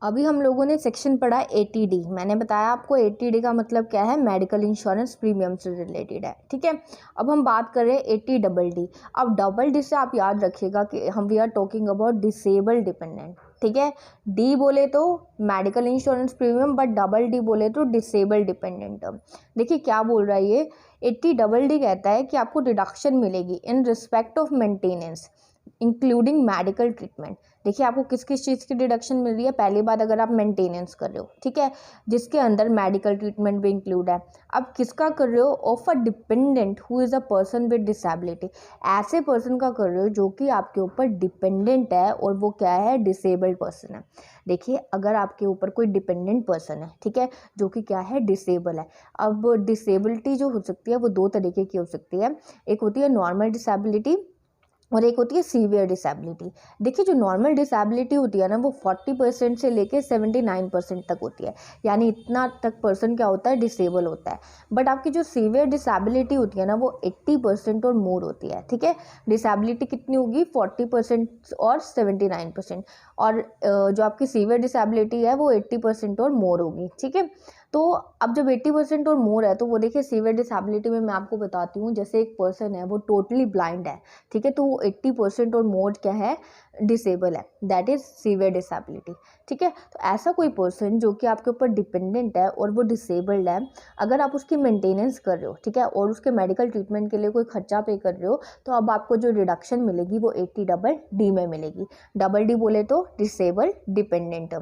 अभी हम लोगों ने सेक्शन पढ़ा 80D। मैंने बताया आपको 80D का मतलब क्या है, मेडिकल इंश्योरेंस प्रीमियम से रिलेटेड है। ठीक है, अब हम बात कर रहे हैं 80DD। अब डबल डी से आप याद रखिएगा कि हम we are talking about disable dependent. ठीक है, डी बोले तो medical insurance premium, but double D बोले तो डिसेबल डिपेंडेंट। देखिए क्या बोल रहा है ये 80DD, कहता है कि आपको डिडक्शन मिलेगी in respect of maintenance including medical treatment. देखिए आपको किस किस चीज़ की डिडक्शन मिल रही है। पहली बात, अगर आप मेंटेनेंस कर रहे हो, ठीक है, जिसके अंदर मेडिकल ट्रीटमेंट भी इंक्लूड है। अब किसका कर रहे हो, of a dependent who is a person with disability. ऐसे पर्सन का कर रहे हो जो कि आपके ऊपर डिपेंडेंट है और वो क्या है, डिसेबल्ड पर्सन है। देखिए अगर आपके ऊपर कोई डिपेंडेंट पर्सन है, ठीक है, जो कि क्या है, डिसेबल है। अब डिसेबिलिटी जो हो सकती है वो दो तरीके की हो सकती है। एक होती है नॉर्मल डिसेबिलिटी और एक होती है सीवियर डिसेबिलिटी। देखिए जो नॉर्मल डिसेबिलिटी होती है ना, वो 40% से लेके 79% तक होती है, यानी इतना तक पर्सन क्या होता है, डिसेबल होता है। बट आपकी जो सीवियर डिसेबिलिटी होती है ना, वो 80% और मोर होती है। ठीक है, डिसेबिलिटी कितनी होगी, 40% और 79%, और जो आपकी सीवियर डिसेबिलिटी है वो 80% और मोर होगी। ठीक है, तो अब जब 80% और मोर है तो वो देखिए सीवियर डिसेबिलिटी में मैं आपको बताती हूँ, जैसे एक पर्सन है वो टोटली ब्लाइंड है, ठीक है, तो वो 80% और मोर क्या है, डिसेबल है, दैट इज सीवियर डिसेबिलिटी। ठीक है, तो ऐसा कोई पर्सन जो कि आपके ऊपर डिपेंडेंट है और वो डिसेबल्ड है, अगर आप उसकी मेंटेनेंस कर रहे हो, ठीक है, और उसके मेडिकल ट्रीटमेंट के लिए कोई खर्चा पे कर रहे हो, तो अब आपको जो रिडक्शन मिलेगी वो 80DD में मिलेगी। डबल डी बोले तो डिसेबल डिपेंडेंट।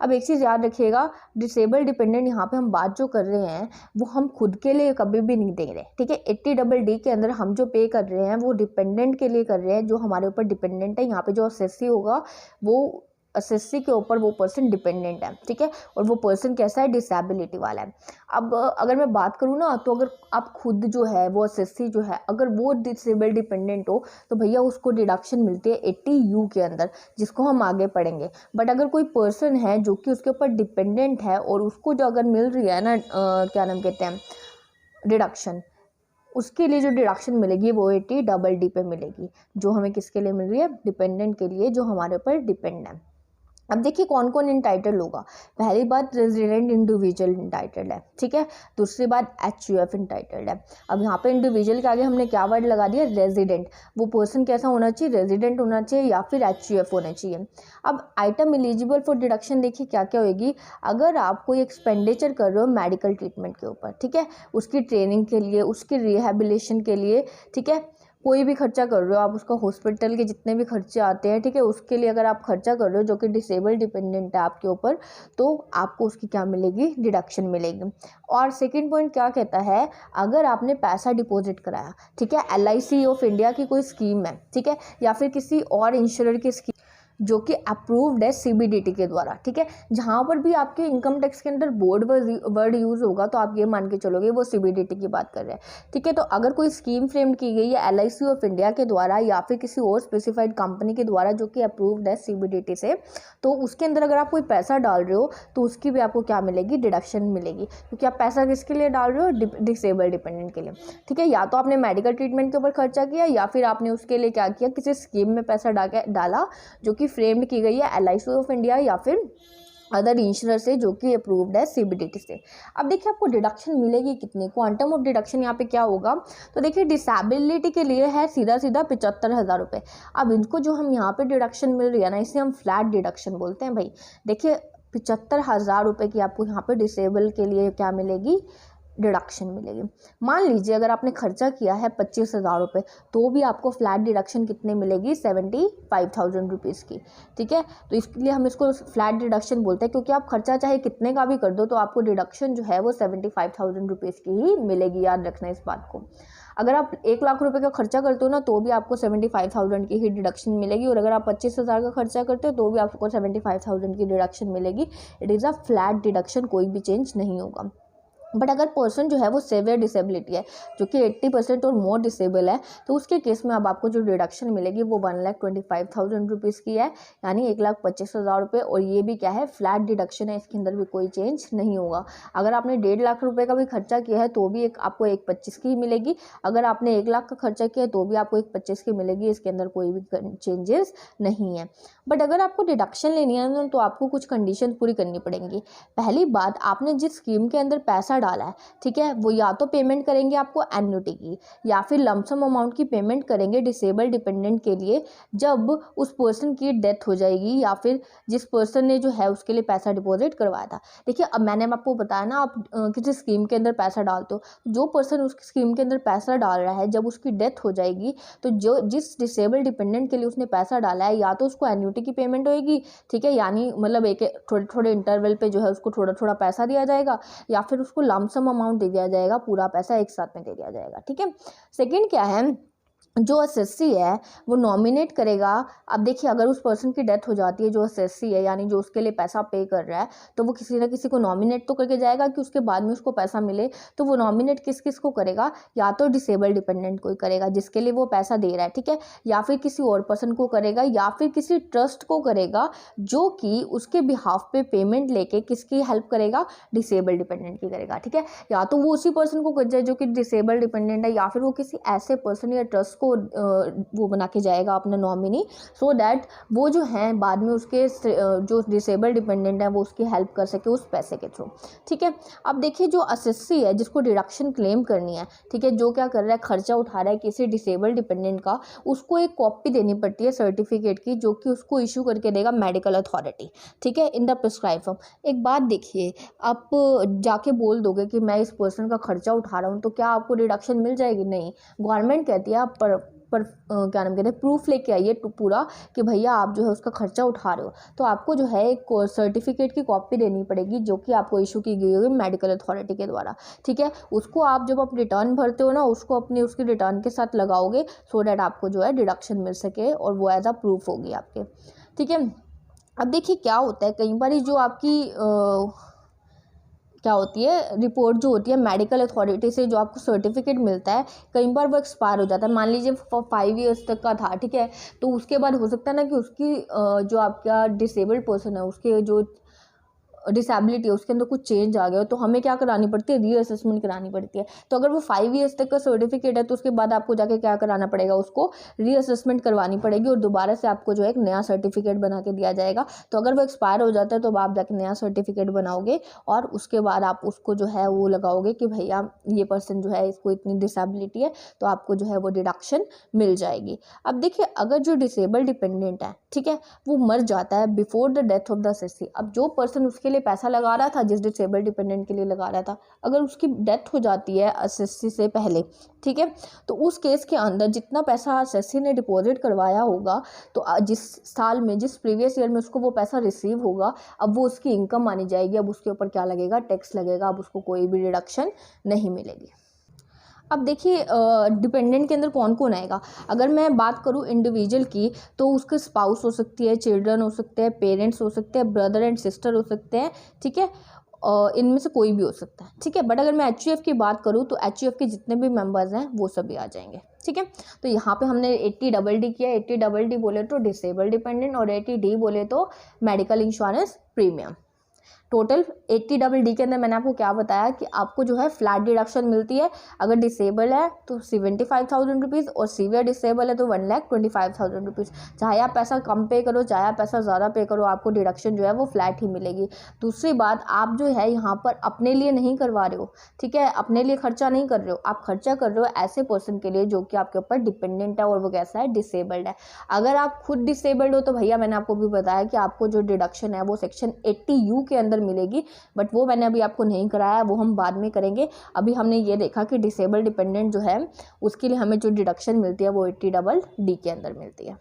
अब एक चीज़ याद रखिएगा, डिसेबल डिपेंडेंट यहाँ पे हम बात जो कर रहे हैं वो हम खुद के लिए कभी भी नहीं दे रहे। ठीक है, 80DD के अंदर हम जो पे कर रहे हैं वो डिपेंडेंट के लिए कर रहे हैं, जो हमारे ऊपर डिपेंडेंट है। यहाँ पे जो असेसी होगा वो असेसी के ऊपर वो पर्सन डिपेंडेंट है। ठीक है, और वो पर्सन कैसा है, डिसेबिलिटी वाला है। अब अगर मैं बात करूँ ना, तो अगर आप खुद जो है वो असेसी जो है, अगर वो डिसेबल डिपेंडेंट हो तो भैया उसको डिडक्शन मिलती है 80U के अंदर, जिसको हम आगे पढ़ेंगे। बट अगर कोई पर्सन है जो कि उसके ऊपर डिपेंडेंट है और उसको जो अगर मिल रही है ना क्या नाम कहते हैं, डिडक्शन, उसके लिए जो डिडक्शन मिलेगी वो 80DD पे मिलेगी, जो हमें किसके लिए मिल रही है, डिपेंडेंट के लिए, जो हमारे ऊपर डिपेंड है। अब देखिए कौन कौन इंटाइटल होगा। पहली बात, रेजिडेंट इंडिविजुअल इंटाइटल है। ठीक है, दूसरी बात HUF इंटाइटल्ड है। अब यहाँ पे इंडिविजुअल के आगे हमने क्या वर्ड लगा दिया, रेजिडेंट। वो पर्सन कैसा होना चाहिए, रेजिडेंट होना चाहिए या फिर HUF होना चाहिए। अब आइटम एलिजिबल फॉर डिडक्शन देखिए क्या क्या होगी। अगर आप कोई एक्सपेंडिचर कर रहे हो मेडिकल ट्रीटमेंट के ऊपर, ठीक है, उसकी ट्रेनिंग के लिए, उसकी रिहेबिलिटेशन के लिए, ठीक है, कोई भी खर्चा कर रहे हो आप, उसका हॉस्पिटल के जितने भी खर्चे आते हैं, ठीक है, उसके लिए अगर आप खर्चा कर रहे हो जो कि डिसेबल डिपेंडेंट है आपके ऊपर, तो आपको उसकी क्या मिलेगी, डिडक्शन मिलेगी। और सेकंड पॉइंट क्या कहता है, अगर आपने पैसा डिपॉजिट कराया, ठीक है, LIC ऑफ इंडिया की कोई स्कीम है, ठीक है, या फिर किसी और इंश्योर की स्कीम जो कि अप्रूव्ड है CBDT के द्वारा, ठीक है, जहाँ पर भी आपके इनकम टैक्स के अंदर बोर्ड वर्ड यूज़ होगा तो आप ये मान के चलोगे वो CBDT की बात कर रहे हैं। ठीक है, तो अगर कोई स्कीम फ्रेम की गई है LIC ऑफ इंडिया के द्वारा या फिर किसी और स्पेसिफाइड कंपनी के द्वारा जो कि अप्रूव्ड है CBDT से, तो उसके अंदर अगर आप कोई पैसा डाल रहे हो तो उसकी भी आपको क्या मिलेगी, डिडक्शन मिलेगी, क्योंकि आप पैसा किसके लिए डाल रहे हो, डिसेबल डिपेंडेंट के लिए। ठीक है, या तो आपने मेडिकल ट्रीटमेंट के ऊपर खर्चा किया या फिर आपने उसके लिए क्या किया, किसी स्कीम में पैसा डाला जो कि फ्रेम्ड की गई है LIC ऑफ इंडिया या फिर अदर इंश्योरर से जो कि अप्रूव्ड है CBDT से। अब देखिए आपको डिडक्शन मिलेगी कितनी, क्वांटम ऑफ डिडक्शन यहाँ पे क्या होगा, तो देखिए डिसेबिलिटी के लिए है सीधा 75,000 रुपये। अब इनको जो हम यहाँ पे डिडक्शन मिल रही है ना, इसे हम फ्लैट डिडक्शन बोलते हैं भाई। देखिए 75,000 रुपये की आपको यहाँ पे डिसेबल के लिए क्या मिलेगी, डिडक्शन मिलेगी। मान लीजिए अगर आपने खर्चा किया है 25,000 रुपये, तो भी आपको फ्लैट डिडक्शन कितने मिलेगी, 75,000 रुपीज़ की। ठीक है, तो इसके लिए हम इसको फ्लैट डिडक्शन बोलते हैं, क्योंकि आप खर्चा चाहे कितने का भी कर दो तो आपको डिडक्शन जो है वो 75,000 रुपीज़ की ही मिलेगी। याद रखना इस बात को। अगर आप 1 लाख रुपए का खर्चा करते हो ना, तो भी आपको 75,000 की ही डिडक्शन मिलेगी, और अगर आप 25,000 का खर्चा करते हो तो भी आपको 75,000 की डिडक्शन मिलेगी। It is a flat deduction, कोई भी चेंज नहीं होगा। बट अगर पर्सन जो है वो सेवियर डिसेबिलिटी है, जो कि 80% और मोर डिसेबल है, तो उसके केस में अब आपको जो डिडक्शन मिलेगी वो 1,25,000 रुपीज़ की है, यानी 1,25,000 रुपये। और ये भी क्या है, फ्लैट डिडक्शन है, इसके अंदर भी कोई चेंज नहीं होगा। अगर आपने 1.5 लाख रुपये का भी खर्चा किया है तो भी आपको 1,25,000 की ही मिलेगी। अगर आपने 1 लाख का खर्चा किया है तो भी आपको 1,25,000 की मिलेगी, इसके अंदर कोई भी चेंजेस नहीं है। बट अगर आपको डिडक्शन लेनी है ना, तो आपको कुछ कंडीशन पूरी करनी पड़ेंगी। पहली बात, आपने जिस स्कीम के अंदर पैसा डाला है, ठीक है, वो या तो पेमेंट करेंगे आपको एन्युटी की, या फिर लमसम अमाउंट की पेमेंट करेंगे डिसेबल डिपेंडेंट के लिए जब उस पर्सन की डेथ हो जाएगी, या फिर जिस पर्सन ने जो है उसके लिए पैसा डिपॉजिट करवाया था। देखिए, अब मैंने आपको बताया ना, आप किसी स्कीम के अंदर पैसा डालते हो, जो पर्सन उस स्कीम के अंदर पैसा डाल रहा है, जब उसकी डेथ हो जाएगी तो जो जिस डिसेबल डिपेंडेंट के लिए उसने पैसा डाला है, या तो उसको एन्युटी की पेमेंट होएगी, ठीक है, यानी मतलब एक थोड़े थोड़े इंटरवल पे जो है उसको थोड़ा थोड़ा पैसा दिया जाएगा, या फिर उसको लमसम अमाउंट दे दिया जाएगा, पूरा पैसा एक साथ में दे दिया जाएगा। ठीक है, सेकंड क्या है, जो असेसी है वो नॉमिनेट करेगा। अब देखिए, अगर उस पर्सन की डेथ हो जाती है, जो असेसी है यानी जो उसके लिए पैसा पे कर रहा है, तो वो किसी ना किसी को नॉमिनेट तो करके जाएगा कि उसके बाद में उसको पैसा मिले। तो वो नॉमिनेट किस किस को करेगा, या तो डिसेबल डिपेंडेंट को ही करेगा जिसके लिए वो पैसा दे रहा है, ठीक है, या फिर किसी और पर्सन को करेगा, या फिर किसी ट्रस्ट को करेगा जो कि उसके बिहाफ पे पेमेंट लेके किसकी हेल्प करेगा, डिसेबल डिपेंडेंट की करेगा। ठीक है, या तो वो उसी पर्सन को कर जाए जो कि डिसेबल डिपेंडेंट है, या फिर वो किसी ऐसे पर्सन या ट्रस्ट को वो बना के जाएगा अपना नॉमिनी, सो दैट वो जो है बाद में उसके जो डिसेबल डिपेंडेंट है वो उसकी हेल्प कर सके उस पैसे के थ्रू। ठीक है, अब देखिए, जो असेसी है जिसको डिडक्शन क्लेम करनी है, ठीक है, जो क्या कर रहा है, खर्चा उठा रहा है किसी डिसेबल डिपेंडेंट का, उसको एक कॉपी देनी पड़ती है सर्टिफिकेट की, जो कि उसको इशू करके देगा मेडिकल अथॉरिटी, ठीक है, इन द प्रिस्क्राइब फॉर्म। एक बात देखिए, आप जाके बोल दोगे कि मैं इस पर्सन का खर्चा उठा रहा हूँ, तो क्या आपको डिडक्शन मिल जाएगी? नहीं, गवर्नमेंट कहती है आप पर क्या नाम कहते हैं, प्रूफ लेके आइए पूरा कि भैया आप जो है उसका खर्चा उठा रहे हो। तो आपको जो है एक सर्टिफिकेट की कॉपी देनी पड़ेगी, जो कि आपको इशू की गई होगी मेडिकल अथॉरिटी के द्वारा। ठीक है, उसको आप जब आप रिटर्न भरते हो ना, उसको अपने उसकी रिटर्न के साथ लगाओगे, सो डैट आपको जो है डिडक्शन मिल सके, और वो एज अ प्रूफ होगी आपके। ठीक है, अब देखिए क्या होता है, कई बार जो आपकी क्या होती है, रिपोर्ट जो होती है मेडिकल अथॉरिटी से जो आपको सर्टिफिकेट मिलता है, कई बार वो एक्सपायर हो जाता है। मान लीजिए 5 ईयर्स तक का था, ठीक है, तो उसके बाद हो सकता है ना कि उसकी जो आपका डिसेबल्ड पर्सन है उसके जो डिसेबिलिटी है उसके अंदर कुछ चेंज आ गया, तो हमें क्या करानी पड़ती है, रीअसेसमेंट करानी पड़ती है। तो अगर वो 5 ईयर्स तक का सर्टिफिकेट है, तो उसके बाद आपको जाके क्या कराना पड़ेगा, उसको रीअसेसमेंट करवानी पड़ेगी, और दोबारा से आपको जो है एक नया सर्टिफिकेट बना के दिया जाएगा। तो अगर वो एक्सपायर हो जाता है तो आप जाके नया सर्टिफिकेट बनाओगे, और उसके बाद आप उसको जो है वो लगाओगे कि भैया ये पर्सन जो है इसको इतनी डिसेबिलिटी है, तो आपको जो है वो डिडक्शन मिल जाएगी। अब देखिए, अगर जो डिसेबल डिपेंडेंट है, ठीक है, वो मर जाता है before the death of the assessee, अब जो पर्सन उसके लिए पैसा लगा रहा था, जिस डिसेबल डिपेंडेंट के लिए लगा रहा था, अगर उसकी डेथ हो जाती है असेसी से पहले, ठीक है, तो उस केस के अंदर जितना पैसा असेसी ने डिपॉजिट करवाया होगा, तो जिस साल में, जिस प्रीवियस ईयर में उसको वो पैसा रिसीव होगा, अब वो उसकी इनकम मानी जाएगी। अब उसके ऊपर क्या लगेगा, टैक्स लगेगा। अब उसको कोई भी डिडक्शन नहीं मिलेगी। अब देखिए, डिपेंडेंट के अंदर कौन कौन आएगा। अगर मैं बात करूँ इंडिविजुअल की, तो उसके स्पाउस हो सकती है, चिल्ड्रन हो सकते हैं, पेरेंट्स हो सकते हैं, ब्रदर एंड सिस्टर हो सकते हैं, ठीक है, इनमें से कोई भी हो सकता है। ठीक है, बट अगर मैं HUF की बात करूँ तो HUF के जितने भी मेंबर्स हैं वो सभी आ जाएंगे। ठीक है, तो यहाँ पे हमने 80DD किया। 80DD बोले तो डिसेबल डिपेंडेंट, और 80D बोले तो medical insurance premium. Total 80DD के अंदर मैंने आपको क्या बताया कि आपको जो है फ्लैट डिडक्शन मिलती है। अगर डिसेबल है तो 75,000 रुपीज़, और सीवियर डिसेबल है तो 1,25,000 रुपीज़। चाहे आप पैसा कम पे करो, चाहे आप पैसा ज़्यादा पे करो, आपको डिडक्शन जो है वो फ्लैट ही मिलेगी। दूसरी बात, आप जो है यहाँ पर अपने लिए नहीं करवा रहे हो, ठीक है, अपने लिए खर्चा नहीं कर रहे हो, आप खर्चा कर रहे हो ऐसे पर्सन के लिए जो कि आपके ऊपर डिपेंडेंट है, और वो कैसा है, डिसेबल्ड है। अगर आप खुद डिसेबल्ड हो तो भैया मैंने आपको भी बताया कि आपको जो डिडक्शन है वो सेक्शन 80U के अंदर मिलेगी, बट वो मैंने अभी आपको नहीं कराया, वो हम बाद में करेंगे। अभी हमने ये देखा कि डिसेबल डिपेंडेंट जो है उसके लिए हमें जो डिडक्शन मिलती है वो 80DD के अंदर मिलती है।